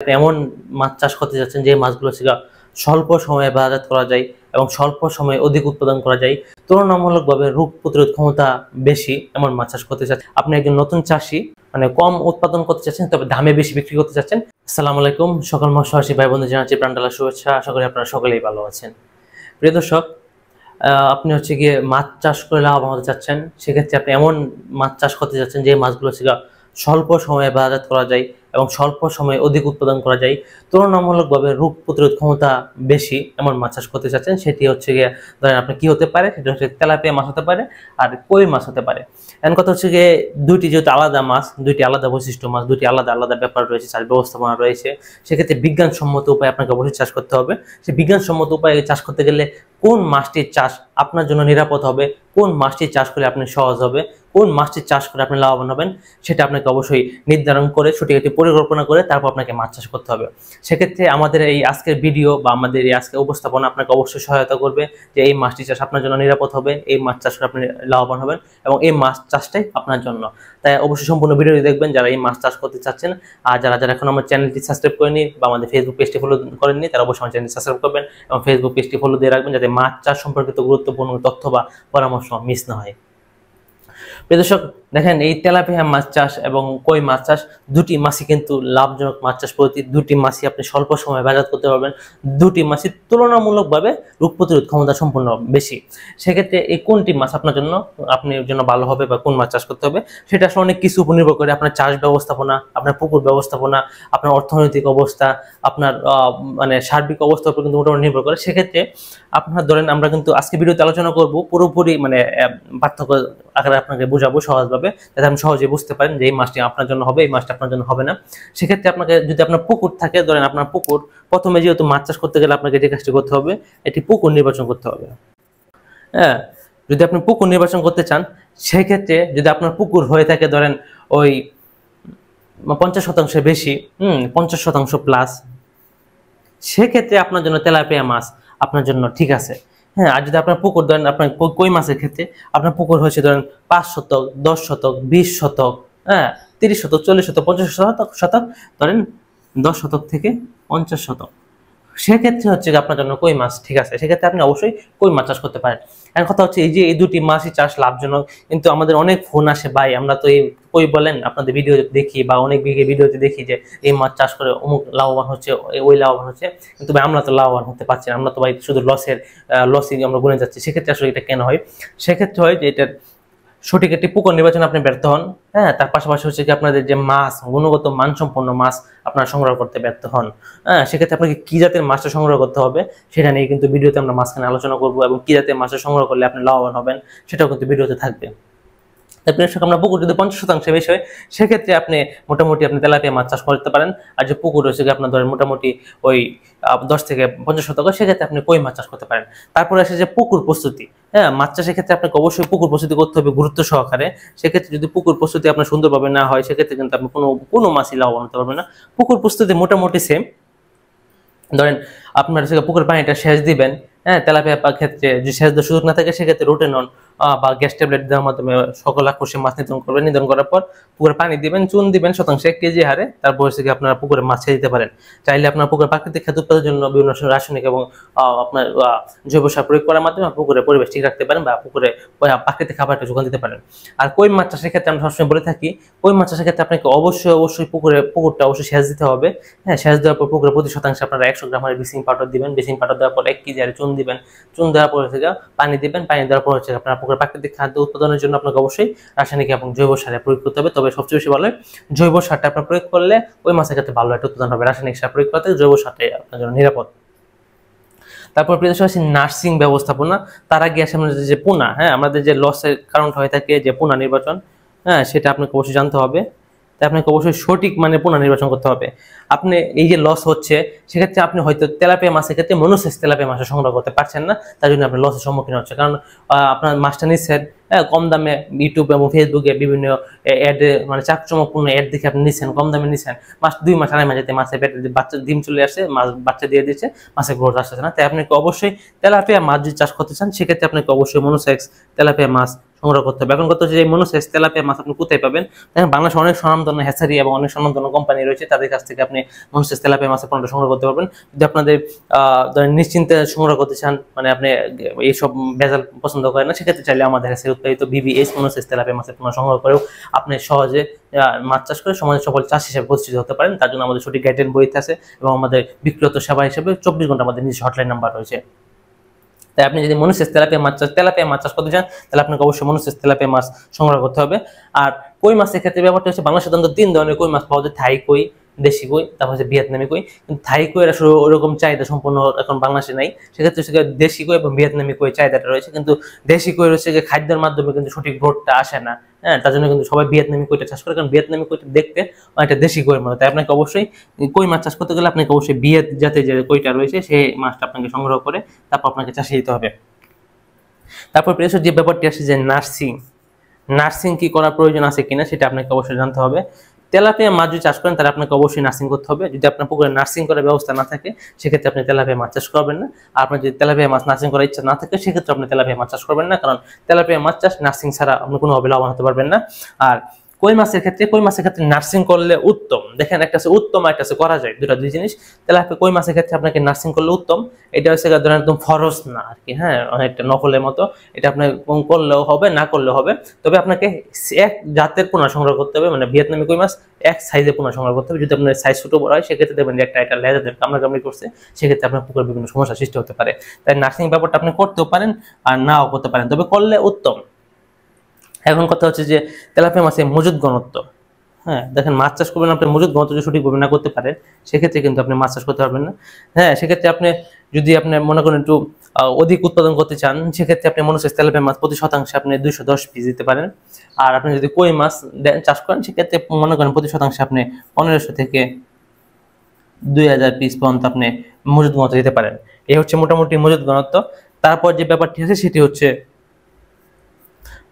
এমন মাছ চাষ করতে যাচ্ছেন যে মাছগুলো ছিল স্বল্প সময়ে বাজারজাত করা যায় এবং স্বল্প সময়ে অধিক উৎপাদন করা যায়, তুলনামূলকভাবে রোগ প্রতিরোধ ক্ষমতা বেশি এমন মাছ চাষ করতে চাচ্ছেন। আপনি একজন নতুন চাষী, মানে কম উৎপাদন করতে চাচ্ছেন তবে দামে বেশি বিক্রি করতে চাচ্ছেন। আসসালামু আলাইকুম, সকল মৎস্যচাষী ভাই বন্ধু জানাচ্ছি প্রাণঢালা শুভেচ্ছা। আশা করি আপনারা সকলেই ভালো আছেন। প্রিয় দর্শক, আপনি গিয়ে মাছ চাষ করে লাভবান হতে চাচ্ছেন, সেক্ষেত্রে আপনি এমন মাছ চাষ করতে যাচ্ছেন যে মাছগুলো ছিল স্বল্প সময়ে বাজারজাত করা যায় এবং স্বল্প সময়ে অধিক উৎপাদন করা যায়, তুলনামূলকভাবে রোগ প্রতিরোধ ক্ষমতা বেশি এমন মাছ চাষ করতে চাচ্ছেন। সেটি গিয়ে ধরেন আপনি কি হতে পারে, সেটা হচ্ছে তেলাপিয়া মাছ হতে পারে আর কই মাছ হতে পারে। এমন কথা গিয়ে দুইটি যেহেতু আলাদা মাছ, দুইটি আলাদা বৈশিষ্ট্য মাছ, দুইটি আলাদা আলাদা ব্যাপার রয়েছে, চাষ ব্যবস্থাপনা রয়েছে, সেক্ষেত্রে বিজ্ঞানসম্মত উপায়ে আপনাকে অবশ্যই চাষ করতে হবে। সেই বিজ্ঞানসম্মত উপায়ে চাষ করতে গেলে কোন মাছটির চাষ আপনার জন্য নিরাপদ হবে, কোন মাছটির চাষ করে আপনি সহজ হবে, কোন মাছটির চাষ করে আপনি লাভবান হবেন, সেটা আপনাকে অবশ্যই নির্ধারণ করে সঠিক একটি পরিকল্পনা করে তারপর আপনাকে মাছ চাষ করতে হবে। সেক্ষেত্রে আমাদের এই আজকের ভিডিও বা আমাদের এই আজকের উপস্থাপনা আপনাকে অবশ্যই সহায়তা করবে যে এই মাছটি চাষ আপনার জন্য নিরাপদ হবে, এই মাছ চাষ করে আপনি লাভবান হবেন এবং এই মাছ চাষটাই আপনার জন্য। তাই অবশ্যই সম্পূর্ণ ভিডিওটি দেখবেন যারা এই মাছ চাষ করতে চাচ্ছেন। আর যারা যারা এখন আমার চ্যানেলটি সাবস্ক্রাইব করেনি বা আমাদের ফেসবুক পেজটি ফলো করেননি, তারা অবশ্যই আমার চ্যানেলটি সাবস্ক্রাইব করবেন এবং ফেসবুক পেজটি ফলো দিয়ে রাখবেন যাতে মাছ চাষ সম্পর্কিত গুরুত্বপূর্ণ তথ্য বা পরামর্শ মিস না হয়। প্রিয় দর্শক, দেখেন এই তেলাপিয়া মাছ চাষ এবং কই মাছ চাষ দুটি মাছই কিন্তু লাভজনক মাছ চাষ পদ্ধতি। দুটি মাছই আপনি স্বল্প সময়ে বাজারজাত করতে পারবেন, দুটি মাছই তুলনামূলকভাবে রোগ প্রতিরোধ ক্ষমতা সম্পূর্ণ বেশি। সেক্ষেত্রে এই কোনটি মাছ আপনার জন্য ভালো হবে বা কোন মাছ চাষ করতে হবে, সেটা আসলে অনেক কিছু উপর নির্ভর করে। আপনার চাষ ব্যবস্থাপনা, আপনার পুকুর ব্যবস্থাপনা, আপনার অর্থনৈতিক অবস্থা, আপনার মানে সার্বিক অবস্থার উপর কিন্তু মোটামুটি নির্ভর করে। সেক্ষেত্রে আপনার ধরেন আমরা কিন্তু আজকে ভিডিওতে আলোচনা করব পুরোপুরি মানে পার্থক্য আকারে আপনাকে বোঝাবো সহজভাবে, যাতে আপনি সহজে বুঝতে পারেন যে এই মাছটি আপনার জন্য হবে, এই মাছটি আপনার জন্য হবে না। সেক্ষেত্রে আপনাকে যদি আপনার পুকুর থাকে, ধরেন আপনার পুকুর, প্রথমে যেহেতু মাছ চাষ করতে গেলে আপনাকে যে কাজটি করতে হবে, একটি পুকুর নির্বাচন করতে হবে। হ্যাঁ, যদি আপনি পুকুর নির্বাচন করতে চান, সেক্ষেত্রে যদি আপনার পুকুর হয়ে থাকে ধরেন ওই 50% বেশি, 50% প্লাস, সেক্ষেত্রে আপনার জন্য তেলাপিয়া মাছ আপনার জন্য ঠিক আছে। হ্যাঁ, আর যদি আপনার পুকুর ধরেন আপনার কই মাছের ক্ষেত্রে আপনার পুকুর হয়েছে ধরেন 5 শতক, 10 শতক, 20 শতক, হ্যাঁ 30 শতক, 40 শতক, 50 শতক, ধরেন 10 শতক থেকে 50 শতক, সেক্ষেত্রে আপনার জন্য কই মাছ ঠিক আছে। সেক্ষেত্রে আপনি অবশ্যই কই মাছ চাষ করতে পারেন। এখন কথা হচ্ছে এই যে এই দুটি মাছই চাষ লাভজনক, কিন্তু আমাদের অনেক ফোন আসে, ভাই আমরা তো এই কই বলেন আপনাদের ভিডিও দেখি বা অনেক ভিডিওতে দেখি যে এই মাছ চাষ করে অমুক লাভবান হচ্ছে, ওই লাভবান হচ্ছে, কিন্তু ভাই আমরা তো লাভবান হতে পারছি না, আমরা তো ভাই শুধু লসই আমরা গুনে যাচ্ছি। সেক্ষেত্রে আসলে এটা কেন হয়? সেক্ষেত্রে হয় যে এটার সঠিক একটি পুকুর নির্বাচন আপনি ব্যর্থ হন। হ্যাঁ, তার পাশাপাশি কি আপনাদের যে মাছ, গুণগত মানসম্পন্ন মাছ আপনারা সংগ্রহ করতে ব্যর্থ হন। হ্যাঁ, সেক্ষেত্রে আপনাকে কি জাতের মাছটা সংগ্রহ করতে হবে সেটা নিয়ে কিন্তু ভিডিওতে আমরা মাঝখানে আলোচনা করবো, এবং কি জাতের মাছটা সংগ্রহ করলে আপনি লাভবান হবেন সেটাও কিন্তু ভিডিওতে থাকবে। আমরা পুকুর যদি 50% বেশি হয়, সেক্ষেত্রে আপনি মোটামুটি আপনি তেলাপিয়া মাছ চাষ করতে পারেন। আর যে পুকুর রয়েছে আপনার ধরেন মোটামুটি ওই 10 থেকে 50%, সেক্ষেত্রে আপনি কই মাছ চাষ করতে পারেন। তারপরে আসে যে পুকুর প্রস্তুতি। হ্যাঁ, মাছ চাষের ক্ষেত্রে আপনাকে অবশ্যই পুকুর প্রস্তুতি করতে হবে গুরুত্ব সহকারে। সেক্ষেত্রে যদি পুকুর প্রস্তুতি আপনার সুন্দরভাবে না হয়, সেক্ষেত্রে কিন্তু আপনি কোনো মাছই লাভবান হতে পারবেন না। পুকুর প্রস্তুতি মোটামুটি সেম। ধরেন আপনার পুকুর পানিটা সেচ দিবেন। হ্যাঁ, তেলাপিয়া ক্ষেত্রে যদি সেচ দেওয়ার সুযোগ না থাকে, সেক্ষেত্রে রোটেনন বা গ্যাস ট্যাবলেট দেওয়ার মাধ্যমে সকল আকর্ষণীয় মাছ নিধন করবেন। নিধন করার পর পুকুরে পানি দিবেন, চুন দিবেন শতাংশে 1 কেজি হারে। তারপর আপনারা পুকুরে মাছ ছেড়ে দিতে পারেন। চাইলে আপনার পুকুরে প্রাকৃতিক খাদ্য উৎপাদনের জন্য বিভিন্ন রাসায়নিক এবং আপনার জৈব সার প্রয়োগ করার মাধ্যমে পুকুরে পরিবেশ ঠিক রাখতে পারেন বা পুকুরে প্রাকৃতিক খাবারটা যোগান দিতে পারেন। আর কই মাছ চাষের ক্ষেত্রে আমরা সবসময় বলে থাকি, কই মাছ চাষের ক্ষেত্রে আপনাকে অবশ্যই পুকুরটা অবশ্যই সেচ দিতে হবে। হ্যাঁ, সেচ দেওয়ার পর পুকুরে প্রতি শতাংশে আপনারা 100 গ্রাম হারে ব্লিচিং পাউডার দিবেন। ব্লিচিং পাউডার দেওয়ার পর 1 কেজি হারে চুন দিবেন। চুন দেওয়ার পর পানি দিবেন। পানি দেওয়ার পর আপনার পুকুরে প্রাকৃতিক খাদ্য উৎপাদনের জন্য আপনাকে অবশ্যই রাসায়নিক এবং জৈব সার প্রয়োগ করতে হবে। তবে সবচেয়ে বেশি ভালো জৈব সারটা আপনার প্রয়োগ করলে ওই মাছের ক্ষেত্রে ভালো একটা উৎপাদন হবে। রাসায়নিক সার প্রয়োগ করতে জৈব সারটাই আপনার জন্য নিরাপদ। তারপর প্রিয় দর্শক, নার্সিং ব্যবস্থাপনা। তার আগে আসে আমাদের যে পোনা। হ্যাঁ, আমাদের যে লসের কারণ হয়ে থাকে যে পোনা নির্বাচন, হ্যাঁ সেটা আপনাকে অবশ্যই জানতে হবে। তাই আপনাকে অবশ্যই সঠিক মানে পোনা নির্বাচন করতে হবে। আপনি এই যে লস হচ্ছে, সেক্ষেত্রে আপনি হয়তো তেলাপিয়া মাছের ক্ষেত্রে মনোসেস তেলাপিয়া মাছটা সংগ্রহ করতে পারছেন না, তার জন্য আপনি লসের সম্মুখীন হচ্ছে। কারণ আপনার মাছটা নিচ্ছেন কম দামে, ইউটিউব এবং ফেসবুকে বিভিন্ন অ্যাড মানে চাকচমকপূর্ণ অ্যাড দেখে আপনি নিচ্ছেন, কম দামে নিচ্ছেন। 2 মাস 2.5 মাস যেতে মাছের পেটে বাচ্চা ডিম চলে আসে, মাছ বাচ্চা দিয়ে দিচ্ছে, মাছের গ্রোথ আসতেছে না। তাই আপনাকে অবশ্যই তেলাপিয়া মাছ যদি চাষ করতে চান, সেক্ষেত্রে আপনাকে অবশ্যই মনোসেক্স তেলাপিয়া মাছ সংগ্রহ করতে হবে। এখন কথা হচ্ছে যে মনোসেস তেলাপিয়া মাছ আপনি কোথায় পাবেন? দেখেন বাংলাদেশে অনেক স্বনামধন্য হ্যাচারি এবং অনেক স্বনামধন্য কোম্পানি রয়েছে, তাদের কাছ থেকে আপনি মনোসেস তেলাপিয়া মাছের পণ্য সংগ্রহ করতে পারবেন। যদি আপনাদের ধরেন নিশ্চিন্তে সংগ্রহ করতে চান, মানে আপনি এইসব ভেজাল পছন্দ করেন না, সেক্ষেত্রে চাইলে আমাদের কাছে উৎপাদিত বিবিএস মনোসেস তেলাপিয়া মাছের পণ্য সংগ্রহ করেও আপনি সহজে মাছ চাষ করে সমাজের সফল চাষি হিসেবে প্রতিষ্ঠিত হতে পারেন। তার জন্য আমাদের সঠিক গাইডলাইন বই আছে এবং আমাদের বিক্রত সেবা হিসেবে 24 ঘন্টা আমাদের নিজস্ব হটলাইন নাম্বার রয়েছে। তাই আপনি যদি মনোসেস তেলাপিয়া মাছ চাষ করতে চান, তাহলে আপনাকে অবশ্যই মনোসেস তেলাপিয়া মাছ সংগ্রহ করতে হবে। আর কই মাছের ক্ষেত্রে ব্যাপারটা হচ্ছে বাংলাদেশে সাধারণত 3 ধরনের কই মাছ পাওয়া যায়, থাই কই, দেশি কই, তারপর হচ্ছে ভিয়েতনামি কই। কিন্তু থাই কইয়ের আসলে ওরকম চাহিদা সম্পূর্ণ এখন বাংলাদেশে নাই, সেক্ষেত্রে দেশি কই এবং ভিয়েতনামি কই চাহিদাটা রয়েছে। কিন্তু দেশি কই হচ্ছে যে খাদ্যের মাধ্যমে কিন্তু সঠিক গ্রোথটা আসে না, হ্যাঁ, তার জন্য কিন্তু সবাই ভিয়েতনামি কইটা চাষ করে, কারণ ভিয়েতনামি কইটা দেখতে অনেকটা দেশি কইয়ের মতো। তাই আপনাকে অবশ্যই কই মাছ চাষ করতে গেলে আপনাকে অবশ্যই ভিয়েত জাতের যে কইটা রয়েছে সেই মাছটা আপনাকে সংগ্রহ করে তারপর আপনাকে চাষে দিতে হবে। তারপর প্রেসের যে ব্যাপারটি আসে যে নার্সিং কি করার প্রয়োজন আছে কিনা সেটা আপনাকে অবশ্যই জানতে হবে। তেলাপিয়া মাছ যদি চাষ করেন তাহলে আপনাকে অবশ্যই নার্সিং করতে হবে। যদি আপনার পুকুরে নার্সিং করার ব্যবস্থা না থাকে সেক্ষেত্রে আপনি তেলাপিয়া মাছ চাষ করবেন না। আর আপনার যদি তেলাপিয়া মাছ নার্সিং করার ইচ্ছা না থাকে সেক্ষেত্রে আপনি তেলাপিয়া মাছ চাষ করবেন না, কারণ তেলাপিয়া মাছ চাষ নার্সিং ছাড়া আপনি কোনোভাবে লাভবান হতে পারবেন না। আর কই মাছের ক্ষেত্রে নার্সিং করলে উত্তম। দেখেন একটা আছে উত্তম, একটা আছে করা যায়, দুই জিনিস। তেলাপিয়া কই মাছের ক্ষেত্রে আপনাকে নার্সিং করলে উত্তম। এটা হচ্ছে ধরেন একদম ফরজ না আর কি, হ্যাঁ, অনেকটা নকলের মতো। এটা আপনার করলেও হবে, না করলেও হবে, তবে আপনাকে এক জাতের পোনা সংগ্রহ করতে হবে, মানে ভিয়েতনামি কই মাছ এক সাইজে পোনা সংগ্রহ করতে হবে। যদি আপনার সাইজ ছোট বড় হয় সেক্ষেত্রে দেখবেন যে একটা লেজার কামড়াকামড়ি করছে, সেক্ষেত্রে আপনার পুকুরে বিভিন্ন সমস্যা সৃষ্টি হতে পারে। তাই নার্সিং ব্যাপারটা আপনি করতেও পারেন আর নাও করতে পারেন, তবে করলে উত্তম। এখন কথা হচ্ছে যে তেলাপিয়া মাছের মজুদ ঘনত্ব। হ্যাঁ, দেখেন মাছ চাষ করবেন, আপনি মজুদ ঘনত্ব যদি সঠিকভাবে না করতে পারেন সেক্ষেত্রে কিন্তু আপনি মাছ চাষ করতে পারবেন না। হ্যাঁ, সেক্ষেত্রে আপনি যদি আপনি মনে করেন একটু অধিক উৎপাদন করতে চান, সেক্ষেত্রে আপনি মনোসেস তেলাপিয়া মাছ প্রতি শতাংশে আপনি 210 পিস দিতে পারেন। আর আপনি যদি কই মাছ চাষ করেন সেক্ষেত্রে মনে করেন প্রতি শতাংশে আপনি 1500 থেকে 2000 পিস পর্যন্ত আপনি মজুদ ঘনত্ব দিতে পারেন। এই হচ্ছে মোটামুটি মজুদ ঘনত্ব। তারপর যে ব্যাপারটি আছে সেটি হচ্ছে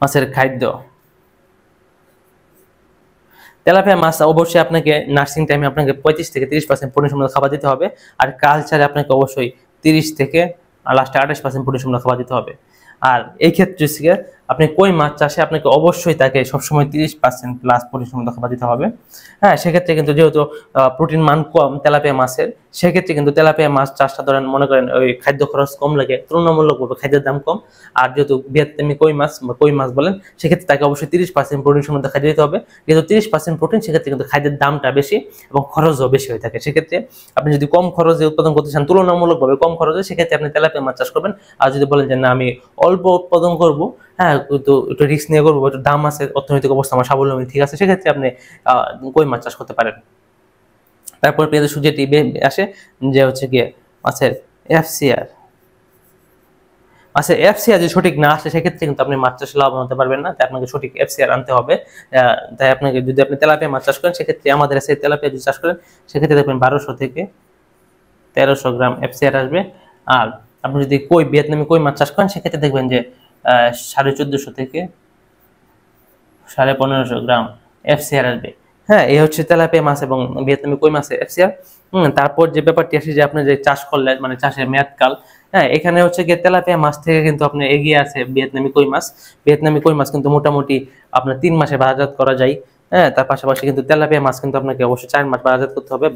মাছের খাদ্য। তেলাপিয়া মাছ অবশ্যই আপনাকে নার্সিং টাইমে আপনাকে 35 থেকে 30% প্রোটিন সমৃদ্ধ খাবার দিতে হবে। আর কালচারে আপনাকে অবশ্যই 30 থেকে লাস্টে 28% প্রোটিন সমৃদ্ধ খাবার দিতে হবে। আর এই ক্ষেত্রে আপনি কই মাছ চাষে আপনাকে অবশ্যই তাকে সবসময় 30% প্লাস প্রোটিন সমৃদ্ধ খাবার দিতে হবে। হ্যাঁ, সেক্ষেত্রে কিন্তু যেহেতু প্রোটিন মান কম তেলাপিয়া মাছের, সেক্ষেত্রে কিন্তু তেলাপিয়া মাছ চাষটা ধরেন মনে করেন ওই খাদ্য খরচ কম লাগে, তুলনামূলকভাবে খাদ্যের দাম কম। আর যেহেতু ভিয়েতনামি কই মাছ বলেন, সেক্ষেত্রে তাকে অবশ্যই 30% প্রোটিন সমৃদ্ধ খাদ্য দিতে হবে। যেহেতু 30% প্রোটিন, সেক্ষেত্রে কিন্তু খাদ্যের দামটা বেশি এবং খরচও বেশি হয়ে থাকে। সেক্ষেত্রে আপনি যদি কম খরচে উৎপাদন করতে চান, তুলনামূলকভাবে কম খরচে, সেক্ষেত্রে আপনি তেলাপিয়া মাছ চাষ করবেন। আর যদি বলেন যে না আমি অল্প উৎপাদন করব, হ্যাঁ, তো একটু রিস্ক নিয়ে করবো, একটু দাম আছে, অর্থনৈতিক অবস্থা আমার স্বাবলম্বী ঠিক আছে, সেক্ষেত্রে আপনি কই মাছ চাষ করতে পারেন। তারপর পেঁয়াজের সুযোগটি আসে যে হচ্ছে গিয়ে মাছের এফসিআর। এফসিআর যদি সঠিক না আসে সেক্ষেত্রে কিন্তু আপনি মাছ চাষে লাভবান হতে পারবেন না। তাই আপনাকে সঠিক এফসিআর আনতে হবে। তাই আপনাকে যদি আপনি তেলাপিয়া মাছ চাষ করেন সেক্ষেত্রে আমাদের কাছে তেলাপিয়া যদি চাষ করেন সেক্ষেত্রে দেখবেন 1200 থেকে 1300 গ্রাম এফসিআর আসবে। আর আপনি যদি ভিয়েতনামি কই মাছ চাষ করেন সেক্ষেত্রে দেখবেন যে 1450 থেকে 1550 গ্রাম এফসিআর আসবে। হ্যাঁ, এই হচ্ছে তেলাপিয়া মাছ এবং ভিয়েতনামি কই মাছের এফসিআর। তারপর যে ব্যাপারটি আসে যে আপনি যে চাষ করলেন, মানে চাষের মেয়াদকাল, হ্যাঁ, এখানে হচ্ছে গিয়ে তেলাপিয়া মাছ থেকে কিন্তু আপনি এগিয়ে আছে ভিয়েতনামি কই মাছ কিন্তু মোটামুটি আপনার 3 মাসে বাজারজাত করা যায়। হ্যাঁ, তার পাশাপাশি কিন্তু তেলাপিয়া মাছ কিন্তু আপনাকে অবশ্যই 4 মাস বাজারজাত করতে হবে।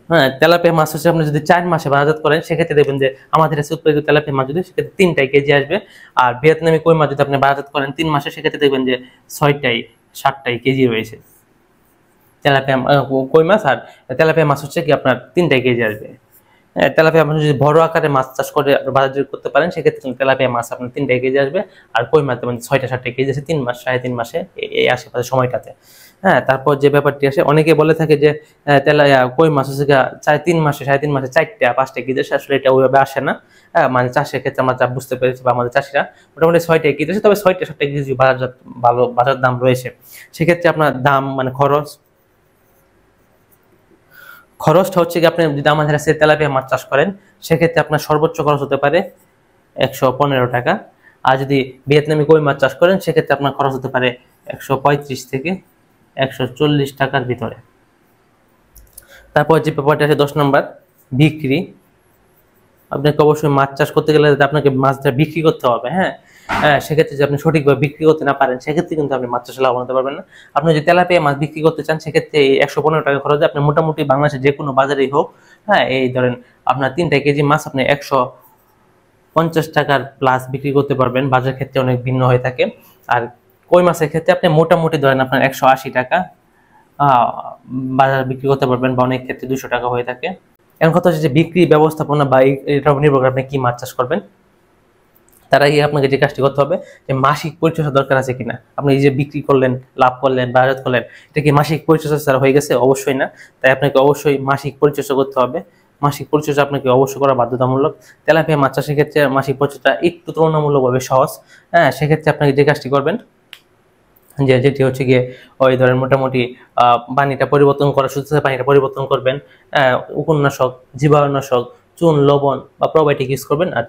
হ্যাঁ, তেলাপিয়া মাছ হচ্ছে আপনি যদি 4 মাসে বাজারজাত করেন সেক্ষেত্রে দেখবেন যে আমাদের কাছে উৎপাদিত তেলাপিয়া মাছ যদি সেক্ষেত্রে 3টাই কেজি আসবে। আর ভিয়েতনামি কই মাছ যদি আপনি বাজারজাত করেন 3 মাসে সেক্ষেত্রে দেখবেন যে 7টাই কেজি রয়েছে তেলাপিয়া কই মাছ। আর তেলাপিয়া মাছ হচ্ছে কি আপনার 3টাই কেজি আসবে। তেলাপিয়া মাছ যদি বড় আকারে মাছ চাষ করে বাজারজাত করতে পারেন সেক্ষেত্রে তেলাপিয়া মাছ আপনার 3টাই কেজি আসবে। আর কই মাছ মানে 6-7টা কেজি আছে 3 মাস 3.5 মাসে এই আশেপাশে সময়টাতে। হ্যাঁ, তারপর যে ব্যাপারটি আসে অনেকে বলে থাকে যে কই মাছ হচ্ছে 3.5 মাসে 4টা-5টা কেজি আসে, আসলে এটা ওইভাবে আসে না। হ্যাঁ, মানে চাষের ক্ষেত্রে আমরা যা বুঝতে পেরেছি বা আমাদের চাষিরা মোটামুটি 6টা কেজি আছে, তবে 6টা-7টা কেজি ভালো বাজার দাম রয়েছে। সেক্ষেত্রে আপনার দাম মানে খরচটা হচ্ছে কি আপনি যদি আমাদের কাছে তেলাপিয়া মাছ চাষ করেন সেক্ষেত্রে আপনার সর্বোচ্চ খরচ হতে পারে 115 টাকা। আর যদি ভিয়েতনামি কই মাছ চাষ করেন সেক্ষেত্রে আপনার খরচ হতে পারে 135 থেকে 140 টাকার ভিতরে। তারপর যে ব্যাপারটা আছে 10 নম্বর বিক্রি। আপনাকে অবশ্যই মাছ চাষ করতে গেলে আপনাকে মাছটা বিক্রি করতে হবে। হ্যাঁ, সেক্ষেত্রে যদি আপনি সঠিকভাবে বিক্রি করতে না পারেন, সেক্ষেত্রে কিন্তু আপনি মাছ চাষে লাভবান হতে পারবেন না। আপনি যদি তেলাপিয়া মাছ বিক্রি করতে চান, সেক্ষেত্রে এই 115 টাকা খরচে আপনি মোটামুটি বাংলাদেশের যে কোনো বাজারেই হোক, হ্যাঁ, এই ধরেন আপনার 3টা কেজি মাছ আপনি 150 টাকার প্লাস বিক্রি করতে পারবেন। বাজার ক্ষেত্রে অনেক ভিন্ন হয়ে থাকে। আর কই মাছের ক্ষেত্রে আপনি মোটামুটি ধরেন আপনার 180 টাকা বাজার বিক্রি করতে পারবেন, বা অনেক ক্ষেত্রে 200 টাকা হয়ে থাকে। এখন কথা হচ্ছে যে বিক্রি ব্যবস্থাপনা বা এটা নির্ভর করে আপনি কি মাছ চাষ করবেন। তার আগে আপনাকে যে কাজটি করতে হবে যে মাসিক পরিচর্যা দরকার আছে কিনা। আপনি এই যে বিক্রি করলেন, লাভ করলেন, বাজার করলেন, এটা কি মাসিক পরিচর্যা ছাড়া হয়ে গেছে? অবশ্যই না। তাই আপনাকে অবশ্যই মাসিক পরিচর্যা করতে হবে। মাসিক পরিচর্যা আপনাকে অবশ্যই করা বাধ্যতামূলক। তেলাপিয়া মাছ চাষের ক্ষেত্রে মাসিক পরিচর্যা একটু তুলনামূলকভাবে সহজ। হ্যাঁ, সেক্ষেত্রে আপনাকে যে কাজটি করবেন যেটি হচ্ছে গিয়ে ওই ধরেন মোটামুটি পানিটা পরিবর্তন করা, শুধু পানিটা পরিবর্তন করবেন, উপন্যাসক, জীবাণুনাশক, চুন, লবণ বা প্রোবায়োটিক ইউজ করবেন। আর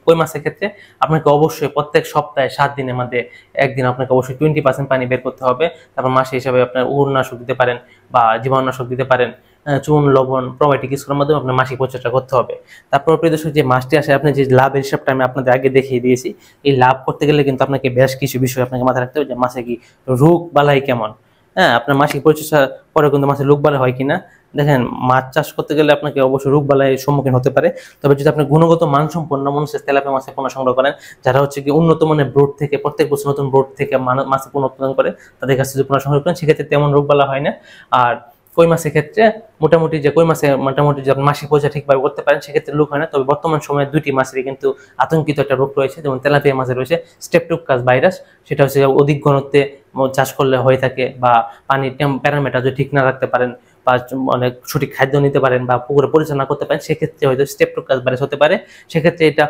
কই মাছের ক্ষেত্রে আপনাকে অবশ্যই প্রত্যেক সপ্তাহে 7 দিনের মধ্যে একদিন আপনাকে অবশ্যই 20% পানি বের করতে হবে। তারপর মাসে হিসাবে আপনার উপন্যাসক দিতে পারেন বা জীবাণুনাশক দিতে পারেন, চুন, লবণ, প্রোবায়োটিক ইউজ করার মাধ্যমে আপনার মাসিক পরিচর্যা করতে হবে। তারপর প্রিয় দর্শক, যে মাসটি আসে আপনি যে লাভের হিসাবটা আমি আপনাদের আগে দেখিয়ে দিয়েছি, এই লাভ করতে গেলে কিন্তু আপনাকে বেশ কিছু বিষয় আপনাকে মাথায় রাখতে হবে যে মাছে কি রোগ বালাই কেমন। হ্যাঁ, আপনার মাসিক পরিচর্যা পরে কিন্তু মাছের রোগ বালাই হয় কিনা। দেখেন, মাছ চাষ করতে গেলে আপনাকে অবশ্যই রোগ বালাইয়ের সম্মুখীন হতে পারে। তবে যদি আপনি গুণগত মানসম্পন্ন মানুষের তেলাপিয়া মাছের পোনা সংগ্রহ করেন, যারা হচ্ছে কি উন্নত মানের ব্রোড থেকে প্রত্যেক বছর নতুন ব্রোড থেকে মাছের পোনা উৎপাদন করে, তাদের কাছে যদি পোনা সংগ্রহ করেন, সেক্ষেত্রে তেমন রোগ বালা হয় না। আর কই মাছের ক্ষেত্রে মোটামুটি যে কই মাছে মোটামুটি যে মাসিক পরিচর্যা ঠিকভাবে করতে পারেন, সেক্ষেত্রে রোগ হয় না। তবে বর্তমান সময়ে 2টি মাছেরই কিন্তু আতঙ্কিত একটা রোগ রয়েছে। যেমন তেলাপিয়া মাছের রয়েছে স্ট্রেপ্টোকাস ভাইরাস, সেটা হচ্ছে অধিক ঘনত্বে চাষ করলে হয়ে থাকে, বা পানির প্যারামিটার যদি ঠিক না রাখতে পারেন, বা অনেক সঠিক খাদ্য নিতে পারেন, বা পুকুরে পরিচালনা করতে পারেন, সেক্ষেত্রে হয়তো স্ট্রেপ্টোকাস ভাইরাস হতে পারে। সেক্ষেত্রে এটা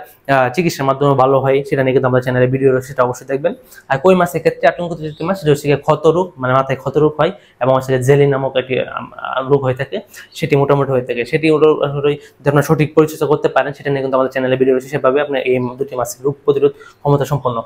চিকিৎসার মাধ্যমে ভালো হয়, সেটা নিয়ে কিন্তু আমাদের চ্যানেলে ভিডিও রয়েছে, সেটা অবশ্যই দেখবেন। আর কই মাছের ক্ষেত্রে আতঙ্কিত যে মাছ, সেটা হচ্ছে ক্ষত রোগ, মানে মাথায় ক্ষত রোগ হয়, এবং হচ্ছে জেলি নামক একটি রোগ হয়ে থাকে, সেটি মোটামুটি হয়ে থাকে। সেটি যদি আপনার সঠিক পরিচর্যা করতে পারেন, সেটা নিয়ে কিন্তু আমাদের চ্যানেলে ভিডিও রয়েছে। সেভাবে আপনি এই 2টি মাছের রোগ প্রতিরোধ ক্ষমতা সম্পন্ন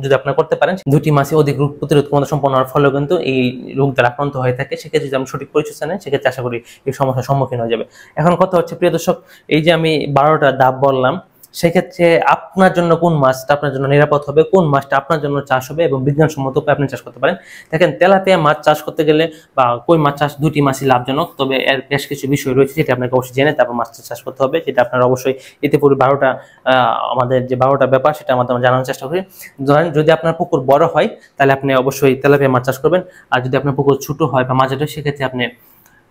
যদি আপনার করতে পারেন, 2টি মাছে অধিক রোগ প্রতিরোধ ক্ষমতা সম্পন্ন হওয়ার ফলে কিন্তু এই রোগ দ্বারা আক্রান্ত হয়ে থাকে। সেক্ষেত্রে যদি আমি সঠিক পরিচর্যা নেন, সেক্ষেত্রে আশা করি এই সমস্যার সম্মুখীন হয়ে যাবে। এখন কথা হচ্ছে প্রিয় দর্শক, এই যে আমি 12টা ধাপ বললাম, সেক্ষেত্রে আপনার জন্য কোন মাছটা আপনার জন্য নিরাপদ হবে, কোন মাছটা আপনার জন্য চাষ হবে এবং বিজ্ঞানসম্মত উপায়ে আপনি চাষ করতে পারেন। দেখেন, তেলাপিয়া মাছ চাষ করতে গেলে বা কই মাছ চাষ 2টি মাছই লাভজনক। তবে এর বেশ কিছু বিষয় রয়েছে যেটা আপনাকে অবশ্যই জেনে তারপর মাছটা চাষ করতে হবে, যেটা আপনার অবশ্যই এতে পুরো 12টা আমাদের যে 12টা ব্যাপার, সেটা আমাদের জানানোর চেষ্টা করি। ধরেন, যদি আপনার পুকুর বড় হয়, তাহলে আপনি অবশ্যই তেলাপিয়া মাছ চাষ করবেন। আর যদি আপনার পুকুর ছোট হয় বা মাঝারি হয়, সেক্ষেত্রে আপনি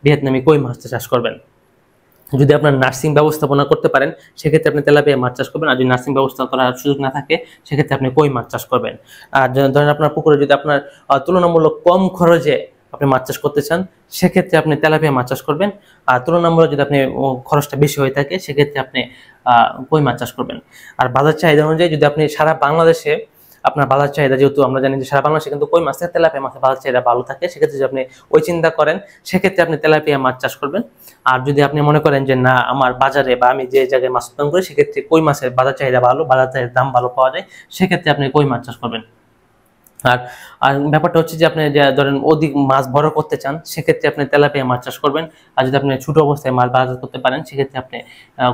ভিয়েতনামি কই মাছ চাষ করবেন। যদি আপনার নার্সিং ব্যবস্থাপনা করতে পারেন, সেক্ষেত্রে আপনি তেলাপিয়া মাছ চাষ করবেন। আর যদি নার্সিং ব্যবস্থা করার সুযোগ না থাকে, সেক্ষেত্রে আপনি কই মাছ চাষ করবেন। আর ধরেন আপনার পুকুরে যদি আপনার তুলনামূলক কম খরচে আপনি মাছ চাষ করতে চান, সেক্ষেত্রে আপনি তেলাপিয়া মাছ চাষ করবেন। আর তুলনামূলক যদি আপনি খরচটা বেশি হয়ে থাকে, সেক্ষেত্রে আপনি কই মাছ চাষ করবেন। আর বাজার চাহিদা অনুযায়ী যদি আপনি সারা বাংলাদেশে আপনার বাজার চাহিদা, যেহেতু আমরা জানি যে সারা বাংলাদেশে কিন্তু কই মাছের, তেলাপিয়া মাছের বাজার চাহিদা ভালো থাকে, সেক্ষেত্রে যদি আপনি ওই চিন্তা করেন, সেক্ষেত্রে আপনি তেলাপিয়া মাছ চাষ করবেন। আর যদি আপনি মনে করেন যে না, আমার বাজারে বা আমি যে জায়গায় মাছ উৎপাদন করি, সেক্ষেত্রে কই মাছের বাজার চাহিদা ভালো, বাজার চাহিদার দাম ভালো পাওয়া যায়, সেক্ষেত্রে আপনি কই মাছ চাষ করবেন। আর আর ব্যাপারটা হচ্ছে যে আপনি যে ধরেন অধিক মাছ বড় করতে চান, সেক্ষেত্রে আপনি তেলাপিয়া মাছ চাষ করবেন। আর যদি আপনি ছোট অবস্থায় মাছ বাজার করতে পারেন, সেক্ষেত্রে আপনি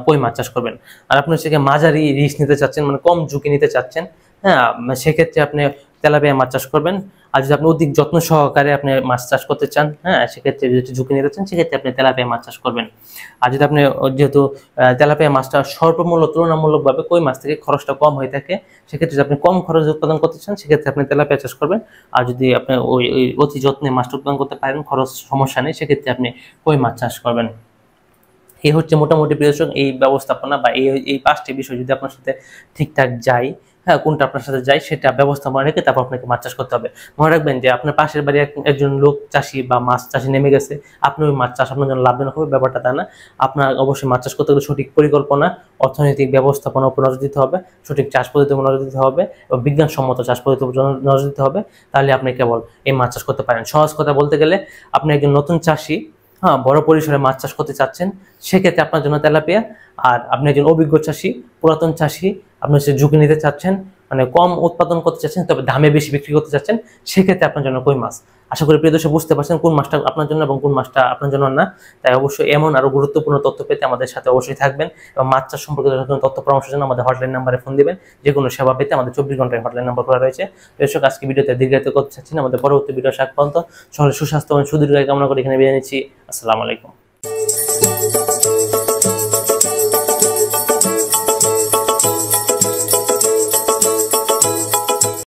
কই মাছ চাষ করবেন। আর আপনি হচ্ছে মাঝারি রিস্ক নিতে চাচ্ছেন, মানে কম ঝুঁকি নিতে চাচ্ছেন, হ্যাঁ, সেক্ষেত্রে আপনি তেলাপিয়া মাছ চাষ করবেন। আর যদি আপনি অধিক যত্ন সহকারে আপনি মাছ চাষ করতে চান, হ্যাঁ, সেক্ষেত্রে যদি ঝুঁকি নিতে চান, সেক্ষেত্রে আপনি তেলাপিয়া মাছ চাষ করবেন। আর যদি আপনি যেহেতু তেলাপিয়া মাছটা স্বল্পমূল্য তুলনামূলকভাবে কই মাছ থেকে খরচটা কম হয়ে থাকে, সেক্ষেত্রে যদি আপনি কম খরচে উৎপাদন করতে চান, সেক্ষেত্রে আপনি তেলাপিয়া চাষ করবেন। আর যদি আপনি ওই অতি যত্নে মাছটা উৎপাদন করতে পারেন, খরচ সমস্যা নেই, সেক্ষেত্রে আপনি কই মাছ চাষ করবেন। এই হচ্ছে মোটামুটি প্রিয় দর্শক এই ব্যবস্থাপনা বা এই 5টি বিষয় যদি আপনার সাথে ঠিকঠাক যায়, হ্যাঁ, কোনটা আপনার সাথে যায় সেটা ব্যবস্থাপনা রেখে তারপর আপনাকে মাছ চাষ করতে হবে। মনে রাখবেন যে আপনার পাশের বাড়ি একজন লোক চাষি বা মাছ চাষি নেমে গেছে, আপনি ওই মাছ চাষ আপনার জন্য লাভজনক হবে, ব্যাপারটা তা না। আপনার অবশ্যই মাছ চাষ করতে গেলে সঠিক পরিকল্পনা, অর্থনৈতিক ব্যবস্থাপনার উপর নজর দিতে হবে, সঠিক চাষ পদ্ধতির উপর নজর দিতে হবে এবং বিজ্ঞানসম্মত চাষ পদ্ধতির উপর নজর দিতে হবে। তাহলে আপনি কেবল এই মাছ চাষ করতে পারেন। সহজ কথা বলতে গেলে, আপনি একজন নতুন চাষি, হ্যাঁ, বড় পরিসরে মাছ চাষ করতে চাচ্ছেন, সেক্ষেত্রে আপনার জন্য তেলাপিয়া। আর আপনি একজন অভিজ্ঞ চাষি, পুরাতন চাষি, আপনি সে ঝুঁকি নিতে চাচ্ছেন, মানে কম উৎপাদন করতে চাচ্ছেন তবে দামে বেশি বিক্রি করতে চাচ্ছেন, সেক্ষেত্রে আপনার জন্য কই মাছ। আশা করি প্রিয় দর্শক বুঝতে পারছেন কোন মাছটা আপনার জন্য এবং কোন মাছটা আপনার জন্য না। তাই অবশ্যই এমন আরো গুরুত্বপূর্ণ তথ্য পেতে আমাদের সাথে অবশ্যই থাকবেন এবং মাছ চাষ সম্পর্কিত তথ্য পরামর্শের জন্য আমাদের হটলাইন নাম্বারে ফোন দিবেন। যে কোনো সেবা পেতে আমাদের 24 ঘন্টায় হটলাইন নাম্বার খোলা রয়েছে। দর্শক আজকে ভিডিওতে দীর্ঘায়িত করতে চাচ্ছি না, আমাদের পরবর্তী ভিডিও আসার পর্যন্ত সকলের সুস্বাস্থ্য এবং সুদীর্ঘায়ু কামনা করে এখানে বিদায় নিচ্ছি। আসসালামু আলাইকুম।